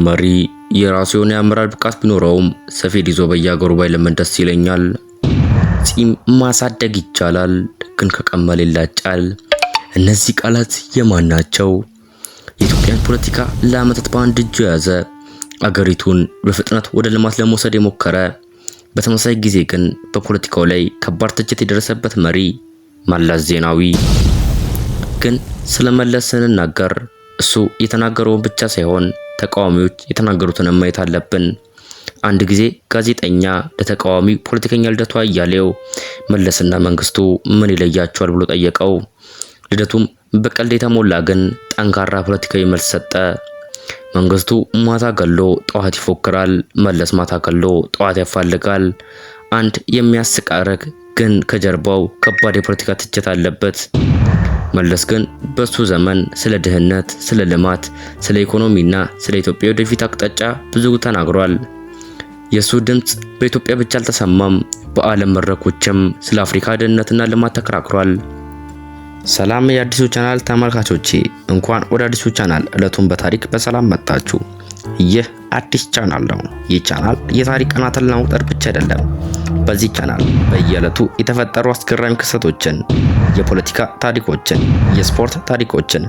መሪ የራሱ የሆነ የአመራር ብቃት ቢኖረውም ሰፌድ ይዞ በየአገሩ ባይለምን ደስ ይለኛል። ጺም ማሳደግ ይቻላል፣ ግን ከቀመል ይላጫል። እነዚህ ቃላት የማን ናቸው? የኢትዮጵያን ፖለቲካ ለዓመታት በአንድ እጁ የያዘ፣ አገሪቱን በፍጥነት ወደ ልማት ለመውሰድ የሞከረ፣ በተመሳሳይ ጊዜ ግን በፖለቲካው ላይ ከባድ ትችት የደረሰበት መሪ መለስ ዜናዊ። ግን ስለ መለስ ስንናገር እሱ የተናገረውን ብቻ ሳይሆን ተቃዋሚዎች የተናገሩትን ማየት አለብን። አንድ ጊዜ ጋዜጠኛ ለተቃዋሚ ፖለቲከኛ ልደቱ አያሌው መለስና መንግስቱ ምን ይለያቸዋል ብሎ ጠየቀው። ልደቱም በቀልድ የተሞላ ግን ጠንካራ ፖለቲካዊ መልስ ሰጠ። መንግስቱ ማታ ገሎ ጠዋት ይፎክራል፣ መለስ ማታ ገሎ ጠዋት ያፋልጋል። አንድ የሚያስቅ አረግ ግን ከጀርባው ከባድ የፖለቲካ ትችት አለበት። መለስ ግን በሱ ዘመን ስለ ድህነት፣ ስለ ልማት፣ ስለ ኢኮኖሚና ስለ ኢትዮጵያ ወደፊት አቅጣጫ ብዙ ተናግሯል። የሱ ድምጽ በኢትዮጵያ ብቻ አልተሰማም፣ በዓለም መድረኮችም ስለ አፍሪካ ደህንነትና ልማት ተከራክሯል። ሰላም የአዲሱ ቻናል ተመልካቾቼ፣ እንኳን ወደ አዲሱ ቻናል ዕለቱን በታሪክ በሰላም መጣችሁ። ይህ አዲስ ቻናል ነው። ይህ ቻናል የታሪክ ቀናትን ለመቁጠር ብቻ አይደለም። በዚህ ቻናል በየዕለቱ የተፈጠሩ አስገራሚ ክስተቶችን፣ የፖለቲካ ታሪኮችን፣ የስፖርት ታሪኮችን፣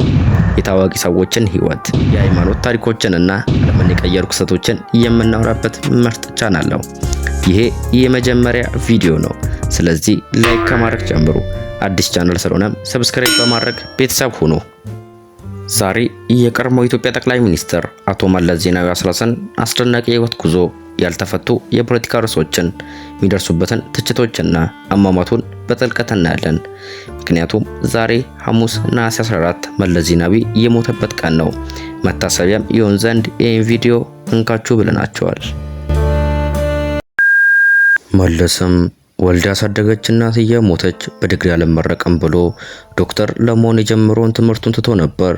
የታዋቂ ሰዎችን ህይወት፣ የሃይማኖት ታሪኮችን እና ዓለምን የቀየሩ ክስተቶችን የምናወራበት ምርጥ ቻናል ነው። ይሄ የመጀመሪያ ቪዲዮ ነው። ስለዚህ ላይክ ከማድረግ ጀምሩ። አዲስ ቻናል ስለሆነም ሰብስክራይብ በማድረግ ቤተሰብ ሁኑ። ዛሬ የቀድሞው የኢትዮጵያ ጠቅላይ ሚኒስትር አቶ መለስ ዜናዊ አስላሰን አስደናቂ የህይወት ጉዞ፣ ያልተፈቱ የፖለቲካ ርዕሶችን፣ የሚደርሱበትን ትችቶችና አሟሟቱን በጥልቀት እናያለን። ምክንያቱም ዛሬ ሐሙስ ነሐሴ 14 መለስ ዜናዊ የሞተበት ቀን ነው። መታሰቢያም ይሆን ዘንድ ይህን ቪዲዮ እንካችሁ ብለናቸዋል። መለስም ወልዳ ያሳደገች እናትዬ ሞተች፣ በዲግሪ አልመረቅም ብሎ ዶክተር ለመሆን የጀመረውን ትምህርቱን ትቶ ነበር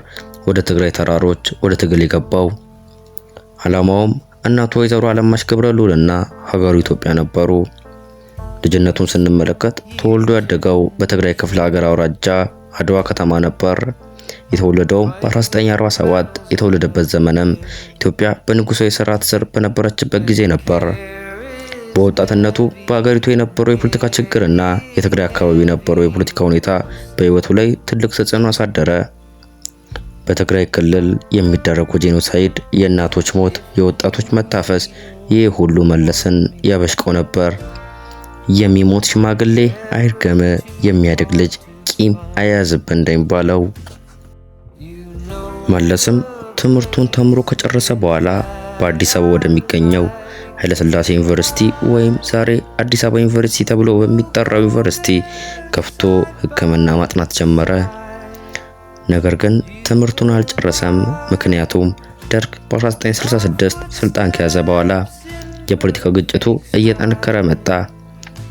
ወደ ትግራይ ተራሮች ወደ ትግል የገባው። ዓላማውም እናቱ ወይዘሮ አለማሽ ገብረልዑልና ሀገሩ ኢትዮጵያ ነበሩ። ልጅነቱን ስንመለከት ተወልዶ ያደገው በትግራይ ክፍለ ሀገር አውራጃ አድዋ ከተማ ነበር። የተወለደው በ1947 የተወለደበት ዘመንም ኢትዮጵያ በንጉሳዊ ስርዓት ስር በነበረችበት ጊዜ ነበር። በወጣትነቱ በአገሪቱ የነበረው የፖለቲካ ችግርና የትግራይ አካባቢ የነበረው የፖለቲካ ሁኔታ በህይወቱ ላይ ትልቅ ተጽዕኖ አሳደረ። በትግራይ ክልል የሚደረገው ጄኖሳይድ፣ የእናቶች ሞት፣ የወጣቶች መታፈስ፣ ይህ ሁሉ መለስን ያበሽቀው ነበር። የሚሞት ሽማግሌ አይርገም፣ የሚያድግ ልጅ ቂም አያያዝብን እንደሚባለው። መለስም ትምህርቱን ተምሮ ከጨረሰ በኋላ በአዲስ አበባ ወደሚገኘው ኃይለሥላሴ ዩኒቨርሲቲ ወይም ዛሬ አዲስ አበባ ዩኒቨርሲቲ ተብሎ በሚጠራው ዩኒቨርሲቲ ከፍቶ ሕክምና ማጥናት ጀመረ። ነገር ግን ትምህርቱን አልጨረሰም። ምክንያቱም ደርግ በ1966 ስልጣን ከያዘ በኋላ የፖለቲካ ግጭቱ እየጠነከረ መጣ።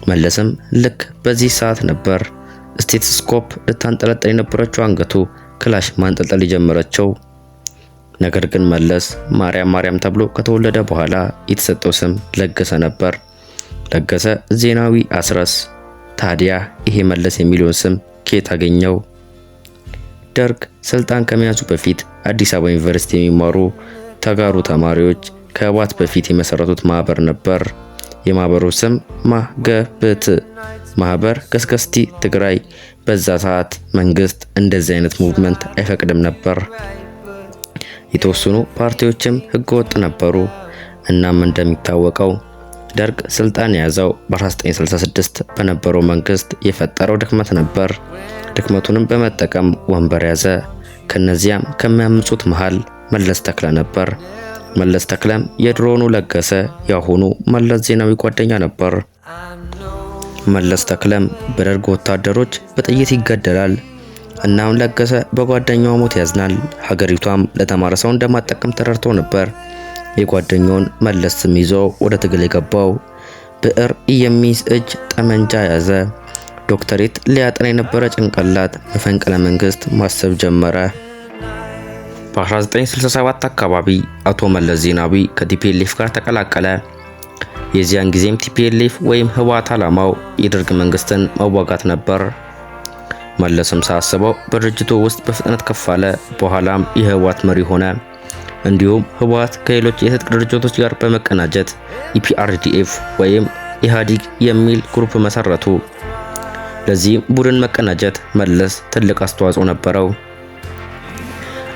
መለስም ልክ በዚህ ሰዓት ነበር ስቴቶስኮፕ ልታንጠለጠል የነበረችው አንገቱ ክላሽ ማንጠልጠል የጀመረችው። ነገር ግን መለስ ማርያም ተብሎ ከተወለደ በኋላ የተሰጠው ስም ለገሰ ነበር። ለገሰ ዜናዊ አስረስ። ታዲያ ይሄ መለስ የሚለውን ስም ከየት አገኘው? ደርግ ስልጣን ከመያዙ በፊት አዲስ አበባ ዩኒቨርሲቲ የሚማሩ ተጋሩ ተማሪዎች ከህወሓት በፊት የመሰረቱት ማህበር ነበር። የማህበሩ ስም ማገብት ማህበር ገስገስቲ ትግራይ። በዛ ሰዓት መንግስት እንደዚህ አይነት ሙቭመንት አይፈቅድም ነበር። የተወሰኑ ፓርቲዎችም ህገወጥ ነበሩ። እናም እንደሚታወቀው ደርግ ስልጣን የያዘው በ1966 በነበረው መንግስት የፈጠረው ድክመት ነበር። ድክመቱንም በመጠቀም ወንበር ያዘ። ከነዚያም ከሚያምጹት መሃል መለስ ተክለ ነበር። መለስ ተክለም የድሮኑ ለገሰ ያሁኑ መለስ ዜናዊ ጓደኛ ነበር። መለስ ተክለም በደርግ ወታደሮች በጥይት ይገደላል። እናም ለገሰ በጓደኛው ሞት ያዝናል። ሀገሪቷም ለተማረ ሰው እንደማጠቀም ተረድቶ ነበር የጓደኛውን መለስ ስም ይዞ ወደ ትግል የገባው። ብዕር የሚይዝ እጅ ጠመንጃ ያዘ። ዶክተሬት ሊያጠና የነበረ ጭንቅላት መፈንቅለ መንግስት ማሰብ ጀመረ። በ1967 አካባቢ አቶ መለስ ዜናዊ ከቲፒኤልኤፍ ጋር ተቀላቀለ። የዚያን ጊዜም ቲፒኤልኤፍ ወይም ህወሓት ዓላማው የደርግ መንግስትን መዋጋት ነበር። መለስም ሳስበው በድርጅቱ ውስጥ በፍጥነት ከፍ አለ። በኋላም የህወሓት መሪ ሆነ። እንዲሁም ህወሓት ከሌሎች የትጥቅ ድርጅቶች ጋር በመቀናጀት ኢፒአርዲኤፍ ወይም ኢህአዴግ የሚል ግሩፕ መሰረቱ። ለዚህ ቡድን መቀናጀት መለስ ትልቅ አስተዋጽኦ ነበረው።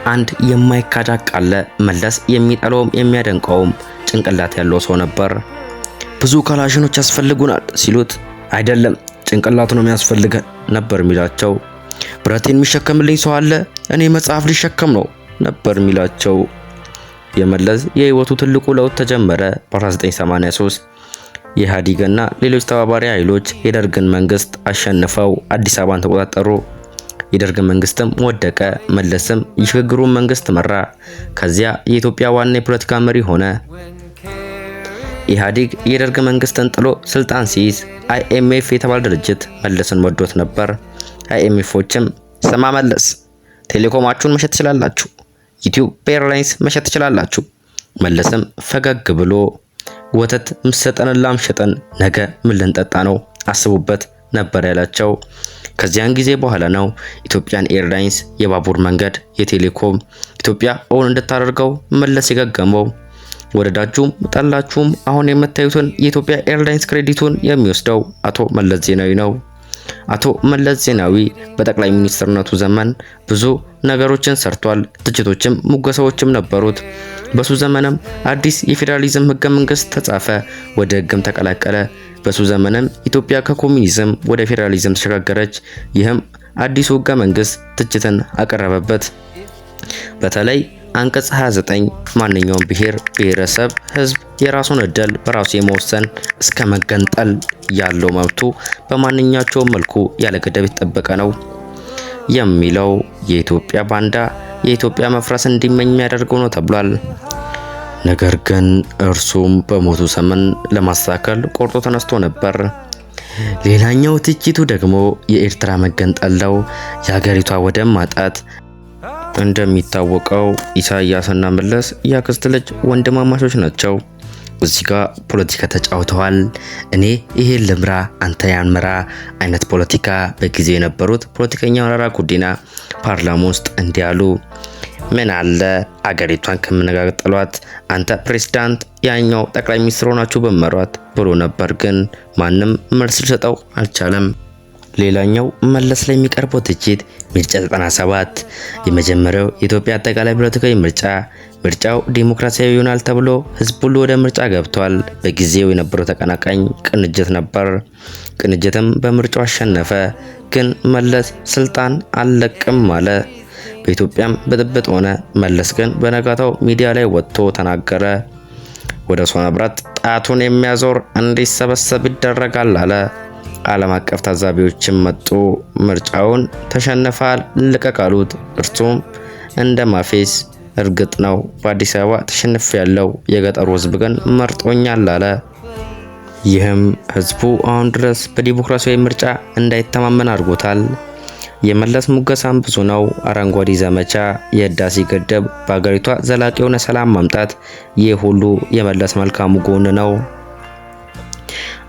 አንድ የማይካድ ሀቅ አለ። መለስ የሚጠላውም የሚያደንቀውም ጭንቅላት ያለው ሰው ነበር። ብዙ ካላሽኖች ያስፈልጉናል ሲሉት አይደለም ጭንቅላቱ ነው የሚያስፈልገን ነበር የሚላቸው። ብረቴን የሚሸከምልኝ ሰው አለ፣ እኔ መጽሐፍ ሊሸከም ነው ነበር የሚላቸው። የመለስ የህይወቱ ትልቁ ለውጥ ተጀመረ በ1983 የኢህአዴግና ሌሎች ተባባሪ ኃይሎች የደርግን መንግስት አሸንፈው አዲስ አበባን ተቆጣጠሩ። የደርግ መንግስትም ወደቀ። መለስም የሽግግሩን መንግስት መራ። ከዚያ የኢትዮጵያ ዋና የፖለቲካ መሪ ሆነ። ኢህአዴግ የደርግ መንግስትን ጥሎ ስልጣን ሲይዝ አይኤምኤፍ የተባለ ድርጅት መለስን ወዶት ነበር። አይኤምኤፎችም ስማ መለስ ቴሌኮማችሁን መሸጥ ትችላላችሁ፣ ኢትዮጵያ ኤርላይንስ መሸጥ ትችላላችሁ። መለስም ፈገግ ብሎ ወተት ምሰጠን ላም ሸጠን ነገ ምን ልንጠጣ ነው አስቡበት ነበር ያላቸው። ከዚያን ጊዜ በኋላ ነው ኢትዮጵያን ኤርላይንስ የባቡር መንገድ የቴሌኮም ኢትዮጵያ ኦን እንድታደርገው መለስ የገገመው። ወደዳችሁም ጠላችሁም አሁን የምታዩትን የኢትዮጵያ ኤርላይንስ ክሬዲቱን የሚወስደው አቶ መለስ ዜናዊ ነው። አቶ መለስ ዜናዊ በጠቅላይ ሚኒስትርነቱ ዘመን ብዙ ነገሮችን ሰርቷል። ትችቶችም ሙገሳዎችም ነበሩት። በሱ ዘመንም አዲስ የፌዴራሊዝም ህገ መንግስት ተጻፈ፣ ወደ ህግም ተቀላቀለ። በሱ ዘመንም ኢትዮጵያ ከኮሙኒዝም ወደ ፌዴራሊዝም ተሸጋገረች። ይህም አዲሱ ህገ መንግስት ትችትን አቀረበበት። በተለይ አንቀጽ 29 ማንኛውም ብሔር ብሔረሰብ ህዝብ የራሱን እድል በራሱ የመወሰን እስከ መገንጠል ያለው መብቱ በማንኛቸውም መልኩ ያለ ገደብ የተጠበቀ ነው የሚለው የኢትዮጵያ ባንዳ የኢትዮጵያ መፍረስ እንዲመኝ የሚያደርገው ነው ተብሏል። ነገር ግን እርሱም በሞቱ ዘመን ለማስተካከል ቆርጦ ተነስቶ ነበር። ሌላኛው ትችቱ ደግሞ የኤርትራ መገንጠል ነው፣ የሀገሪቷ ወደብ ማጣት። እንደሚታወቀው ኢሳያስና መለስ የአክስት ልጅ ወንድማማቾች ናቸው። እዚህ ጋር ፖለቲካ ተጫውተዋል። እኔ ይሄን ልምራ አንተ ያን ምራ አይነት ፖለቲካ በጊዜ የነበሩት ፖለቲከኛ መረራ ጉዲና ፓርላማ ውስጥ እንዲያሉ ምን አለ አገሪቷን ከምነጋገጥሏት አንተ ፕሬዝዳንት ያኛው ጠቅላይ ሚኒስትር ሆናችሁ በመሯት ብሎ ነበር። ግን ማንም መልስ ሊሰጠው አልቻለም። ሌላኛው መለስ ላይ የሚቀርበው ትችት ምርጫ 97 የመጀመሪያው የኢትዮጵያ አጠቃላይ ፖለቲካዊ ምርጫው ዲሞክራሲያዊ ይሆናል ተብሎ ህዝብ ሁሉ ወደ ምርጫ ገብቷል። በጊዜው የነበረው ተቀናቃኝ ቅንጅት ነበር። ቅንጅትም በምርጫው አሸነፈ። ግን መለስ ስልጣን አልለቅም አለ። በኢትዮጵያም ብጥብጥ ሆነ። መለስ ግን በነጋታው ሚዲያ ላይ ወጥቶ ተናገረ። ወደ ሶና ብራት ጣቱን የሚያዞር እንዲሰበሰብ ይደረጋል አለ። ዓለም አቀፍ ታዛቢዎችም መጡ። ምርጫውን ተሸንፋል ልቀቅ አሉት። እርሱም እንደ ማፌስ እርግጥ ነው በአዲስ አበባ ተሸንፍ ያለው የገጠሩ ህዝብ ግን መርጦኛል አለ። ይህም ህዝቡ አሁን ድረስ በዲሞክራሲያዊ ምርጫ እንዳይተማመን አድርጎታል። የመለስ ሙገሳም ብዙ ነው። አረንጓዴ ዘመቻ፣ የህዳሴ ግድብ፣ በአገሪቷ ዘላቂ የሆነ ሰላም ማምጣት፣ ይህ ሁሉ የመለስ መልካሙ ጎን ነው።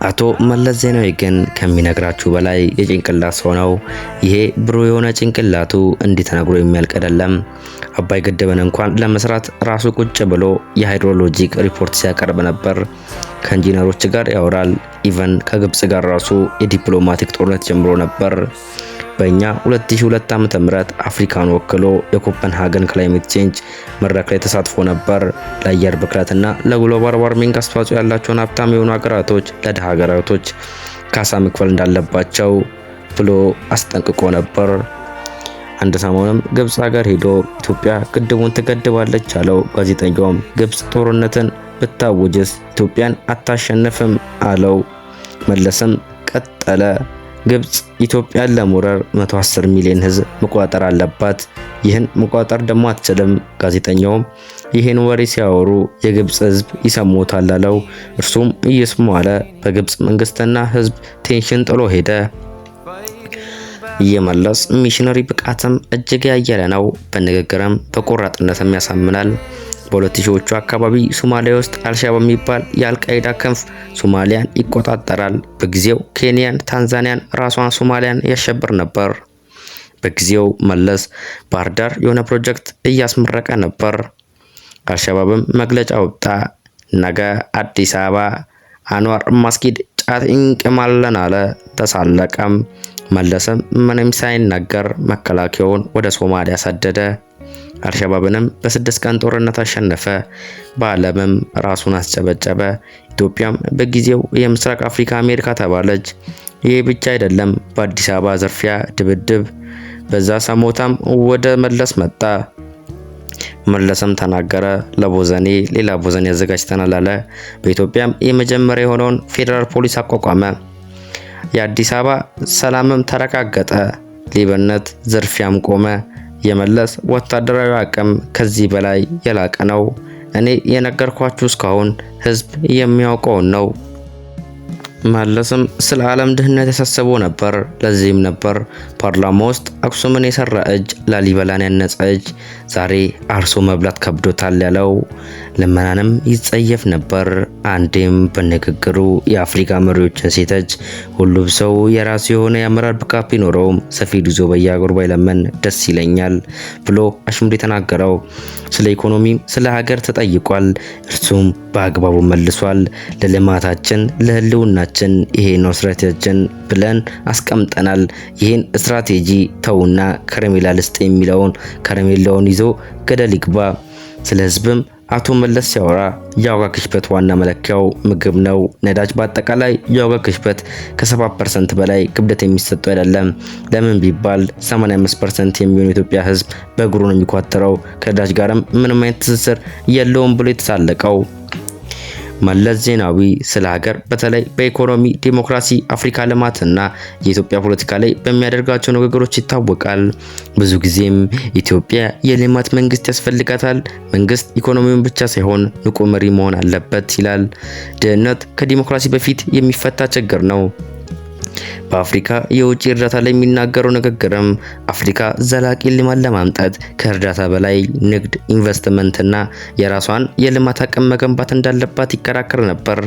አቶ መለስ ዜናዊ ግን ከሚነግራችሁ በላይ የጭንቅላት ሰው ነው። ይሄ ብሩህ የሆነ ጭንቅላቱ እንዲህ ተነግሮ የሚያልቅ አይደለም። አባይ ግድብን እንኳን ለመስራት ራሱ ቁጭ ብሎ የሃይድሮሎጂክ ሪፖርት ሲያቀርብ ነበር። ከኢንጂነሮች ጋር ያወራል። ኢቨን ከግብጽ ጋር ራሱ የዲፕሎማቲክ ጦርነት ጀምሮ ነበር። በእኛ 2002 ዓ.ም አፍሪካን ወክሎ የኮፐንሃገን ክላይሜት ቼንጅ መድረክ ላይ ተሳትፎ ነበር። ለአየር ብክለትና ለግሎባል ዋርሚንግ አስተዋጽኦ ያላቸውን ሀብታም የሆኑ ሀገራቶች ለድሃ ሀገራቶች ካሳ መክፈል እንዳለባቸው ብሎ አስጠንቅቆ ነበር። አንድ ሰሞኑም ግብጽ ሀገር ሄዶ ኢትዮጵያ ግድቡን ትገድባለች አለው። ጋዜጠኛውም ግብጽ ጦርነትን ብታውጅስ ኢትዮጵያን አታሸንፍም አለው። መለስም ቀጠለ። ግብጽ ኢትዮጵያን ለመውረር 110 ሚሊዮን ህዝብ መቆጣጠር አለባት። ይህን መቆጣጠር ደግሞ አትችልም። ጋዜጠኛውም ይህን ወሬ ሲያወሩ የግብጽ ህዝብ ይሰሙታል አለው። እርሱም እየስሙ አለ። በግብጽ መንግስትና ህዝብ ቴንሽን ጥሎ ሄደ። የመለስ ሚሽነሪ ብቃትም እጅግ ያየለ ነው። በንግግርም በቆራጥነትም ያሳምናል። በ2000ዎቹ አካባቢ ሶማሊያ ውስጥ አልሻባብ የሚባል የአልቃይዳ ክንፍ ሶማሊያን ይቆጣጠራል። በጊዜው ኬንያን፣ ታንዛኒያን፣ ራሷን ሶማሊያን ያሸብር ነበር። በጊዜው መለስ ባህር ዳር የሆነ ፕሮጀክት እያስመረቀ ነበር። አልሸባብም መግለጫ ወጣ። ነገ አዲስ አበባ አንዋር መስጊድ ጫት እንቅማለን አለ። ተሳለቀም። መለስም ምንም ሳይናገር መከላከያውን ወደ ሶማሊያ ሰደደ። አልሸባብንም በ6 ቀን ጦርነት አሸነፈ። በዓለምም ራሱን አስጨበጨበ። ኢትዮጵያም በጊዜው የምስራቅ አፍሪካ አሜሪካ ተባለች። ይህ ብቻ አይደለም፣ በአዲስ አበባ ዝርፊያ፣ ድብድብ፣ በዛ ሰሞታም ወደ መለስ መጣ። መለስም ተናገረ። ለቦዘኔ ሌላ ቦዘኔ አዘጋጅተናል አለ። በኢትዮጵያም የመጀመሪያ የሆነውን ፌዴራል ፖሊስ አቋቋመ። የአዲስ አበባ ሰላምም ተረጋገጠ። ሌብነት፣ ዝርፊያም ቆመ። የመለስ ወታደራዊ አቅም ከዚህ በላይ የላቀ ነው። እኔ የነገርኳችሁ እስካሁን ህዝብ የሚያውቀው ነው። መለስም ስለ ዓለም ድህነት ያሳስበው ነበር። ለዚህም ነበር ፓርላማ ውስጥ አክሱምን የሰራ እጅ፣ ላሊበላን ያነጸ እጅ ዛሬ አርሶ መብላት ከብዶታል ያለው። ልመናንም ይጸየፍ ነበር። አንዴም በንግግሩ የአፍሪካ መሪዎችን ሲተች ሁሉም ሰው የራሱ የሆነ የአመራር ብቃት ቢኖረውም ሰፌድ ይዞ በየአገሩ ባይለመን ደስ ይለኛል ብሎ አሽሙር የተናገረው። ስለ ኢኮኖሚም ስለ ሀገር ተጠይቋል። እርሱም በአግባቡ መልሷል። ለልማታችን ለህልውናችን ይሄ ነው ስትራቴጂያችን ብለን አስቀምጠናል። ይህን ስትራቴጂ ተውና ከረሜላ ልስጥ የሚለውን ከረሜላውን ይዞ ገደል ይግባ። ስለ ህዝብም አቶ መለስ ሲያወራ የዋጋ ግሽበት ዋና መለኪያው ምግብ ነው። ነዳጅ በአጠቃላይ የዋጋ ግሽበት ከ7% በላይ ክብደት የሚሰጠው አይደለም። ለምን ቢባል 85% የሚሆነው የኢትዮጵያ ህዝብ በእግሩ ነው የሚኳተረው። ከነዳጅ ጋርም ምንም አይነት ትስስር የለውም ብሎ የተሳለቀው መለስ ዜናዊ ስለ ሀገር በተለይ በኢኮኖሚ ዲሞክራሲ፣ አፍሪካ ልማትና የኢትዮጵያ ፖለቲካ ላይ በሚያደርጋቸው ንግግሮች ይታወቃል። ብዙ ጊዜም ኢትዮጵያ የልማት መንግስት ያስፈልጋታል፣ መንግስት ኢኮኖሚውን ብቻ ሳይሆን ንቁ መሪ መሆን አለበት ይላል። ድህነት ከዲሞክራሲ በፊት የሚፈታ ችግር ነው። በአፍሪካ የውጭ እርዳታ ላይ የሚናገረው ንግግርም አፍሪካ ዘላቂ ልማት ለማምጣት ከእርዳታ በላይ ንግድ፣ ኢንቨስትመንትና የራሷን የልማት አቅም መገንባት እንዳለባት ይከራከር ነበር።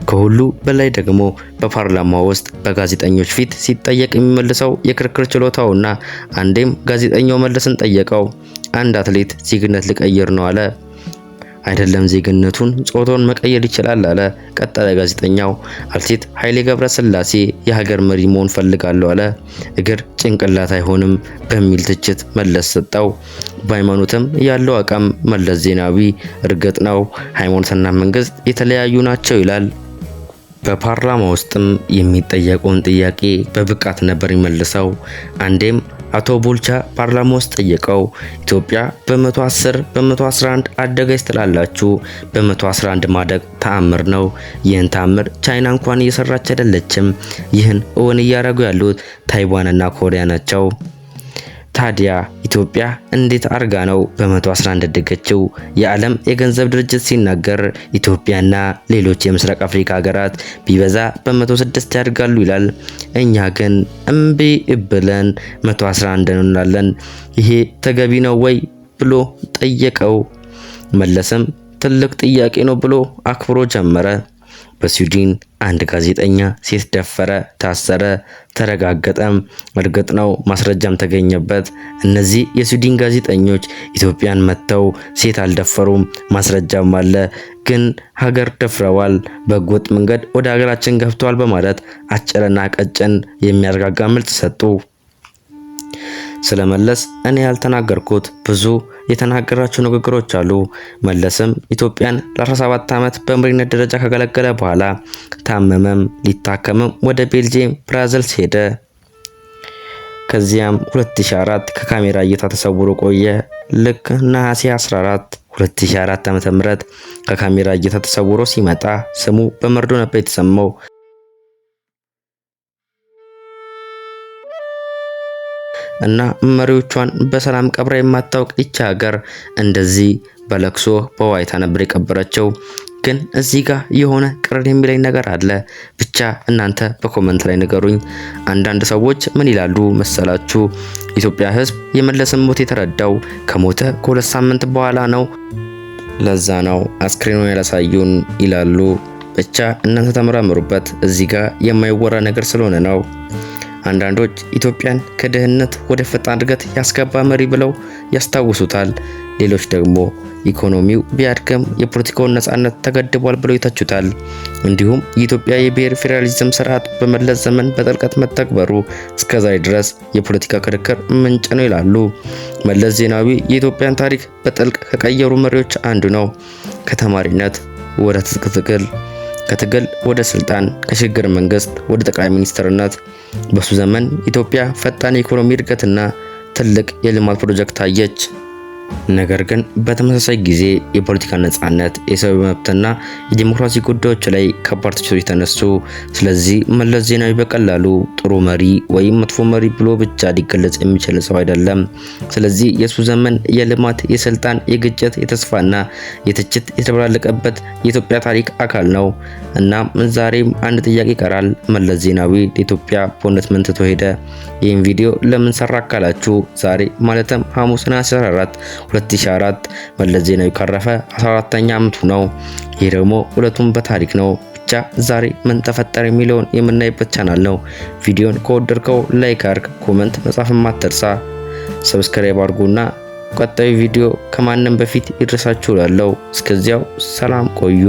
ከሁሉ በላይ ደግሞ በፓርላማ ውስጥ በጋዜጠኞች ፊት ሲጠየቅ የሚመልሰው የክርክር ችሎታውና አንዴም ጋዜጠኛው መለስን ጠየቀው። አንድ አትሌት ዜግነት ሊቀይር ነው አለ። አይደለም ዜግነቱን ጾታውን መቀየር ይችላል አለ። ቀጠለ ጋዜጠኛው። አትሌት ኃይሌ ገብረስላሴ የሀገር መሪ መሆን ፈልጋለሁ አለ። እግር ጭንቅላት አይሆንም በሚል ትችት መለስ ሰጠው። በሃይማኖትም ያለው አቋም መለስ ዜናዊ እርግጥ ነው ሃይማኖትና መንግስት የተለያዩ ናቸው ይላል። በፓርላማ ውስጥም የሚጠየቀውን ጥያቄ በብቃት ነበር የሚመልሰው። አንዴም አቶ ቦልቻ ፓርላማ ውስጥ ጠየቀው። ኢትዮጵያ በ110 በ111 አደገች ትላላችሁ። በ111 ማደግ ተአምር ነው። ይህን ተአምር ቻይና እንኳን እየሰራች አይደለችም። ይህን እውን እያደረጉ ያሉት ታይዋንና ኮሪያ ናቸው። ታዲያ ኢትዮጵያ እንዴት አርጋ ነው በ111 ያደገችው? የዓለም የገንዘብ ድርጅት ሲናገር ኢትዮጵያና ሌሎች የምስራቅ አፍሪካ ሀገራት ቢበዛ በ106 ያድጋሉ ይላል። እኛ ግን እምቢ ብለን 111 እንላለን። ይሄ ተገቢ ነው ወይ ብሎ ጠየቀው። መለስም ትልቅ ጥያቄ ነው ብሎ አክብሮ ጀመረ። በስዊድን አንድ ጋዜጠኛ ሴት ደፈረ፣ ታሰረ፣ ተረጋገጠም። እርግጥ ነው ማስረጃም ተገኘበት። እነዚህ የስዊድን ጋዜጠኞች ኢትዮጵያን መተው ሴት አልደፈሩም፣ ማስረጃም አለ። ግን ሀገር ደፍረዋል፣ በህገወጥ መንገድ ወደ ሀገራችን ገብተዋል በማለት አጭርና ቀጭን የሚያረጋጋ መልስ ሰጡ። ስለመለስ እኔ ያልተናገርኩት ብዙ የተናገራቸው ንግግሮች አሉ። መለስም ኢትዮጵያን ለ17 ዓመት በመሪነት ደረጃ ካገለገለ በኋላ ታመመም፣ ሊታከምም ወደ ቤልጂየም ብራዘልስ ሄደ። ከዚያም 2004 ከካሜራ እይታ ተሰውሮ ቆየ። ልክ ነሐሴ 14 2004 ዓ.ም ከካሜራ እይታ ተሰውሮ ሲመጣ ስሙ በመርዶ ነበር የተሰማው። እና መሪዎቿን በሰላም ቀብራ የማታውቅ ይቺ ሀገር እንደዚህ በለቅሶ በዋይታ ነበር የቀበረችው። ግን እዚህ ጋር የሆነ ቅር የሚለኝ ነገር አለ። ብቻ እናንተ በኮመንት ላይ ንገሩኝ። አንዳንድ ሰዎች ምን ይላሉ መሰላችሁ? ኢትዮጵያ ሕዝብ የመለስን ሞት የተረዳው ከሞተ ከ2 ሳምንት በኋላ ነው፣ ለዛ ነው አስክሬኑን ያላሳዩን ይላሉ። ብቻ እናንተ ተመራምሩበት። እዚህ ጋር የማይወራ ነገር ስለሆነ ነው። አንዳንዶች ኢትዮጵያን ከድህነት ወደ ፈጣን እድገት ያስገባ መሪ ብለው ያስታውሱታል። ሌሎች ደግሞ ኢኮኖሚው ቢያድግም የፖለቲካውን ነጻነት ተገድቧል ብለው ይተቹታል። እንዲሁም የኢትዮጵያ የብሔር ፌዴራሊዝም ስርዓት በመለስ ዘመን በጥልቀት መተግበሩ እስከዛሬ ድረስ የፖለቲካ ክርክር ምንጭ ነው ይላሉ። መለስ ዜናዊ የኢትዮጵያን ታሪክ በጥልቅ ከቀየሩ መሪዎች አንዱ ነው። ከተማሪነት ወደ ትጥቅ ትግል፣ ከትግል ወደ ስልጣን፣ ከሽግግር መንግስት ወደ ጠቅላይ ሚኒስትርነት። በሱ ዘመን ኢትዮጵያ ፈጣን የኢኮኖሚ እድገትና ትልቅ የልማት ፕሮጀክት አየች። ነገር ግን በተመሳሳይ ጊዜ የፖለቲካ ነጻነት፣ የሰብአዊ መብትና የዲሞክራሲ ጉዳዮች ላይ ከባድ ትችቶች ተነሱ። ስለዚህ መለስ ዜናዊ በቀላሉ ጥሩ መሪ ወይም መጥፎ መሪ ብሎ ብቻ ሊገለጽ የሚችል ሰው አይደለም። ስለዚህ የሱ ዘመን የልማት፣ የስልጣን፣ የግጭት፣ የተስፋና የትችት የተበላለቀበት የኢትዮጵያ ታሪክ አካል ነው። እናም ዛሬም አንድ ጥያቄ ይቀራል። መለስ ዜናዊ ለኢትዮጵያ በእውነት ምን ትቶ ሄደ? ይህን ቪዲዮ ለምን ሰራ ካላችሁ ዛሬ ማለትም ሐሙስ ነሐሴ 14 2004 መለስ ዜናዊ ካረፈ 14ኛ ዓመቱ ነው። ይህ ደግሞ ሁለቱም በታሪክ ነው። ብቻ ዛሬ ምን ተፈጠረ የሚለውን የምናይበት ቻናል ነው። ቪዲዮን ከወደድከው ላይክ አድርግ፣ ኮሜንት መጻፍም አትርሳ። ሰብስክራይብ አድርጉና ቀጣዩ ቪዲዮ ከማንም በፊት ይድረሳችሁ እላለሁ። እስከዚያው ሰላም ቆዩ።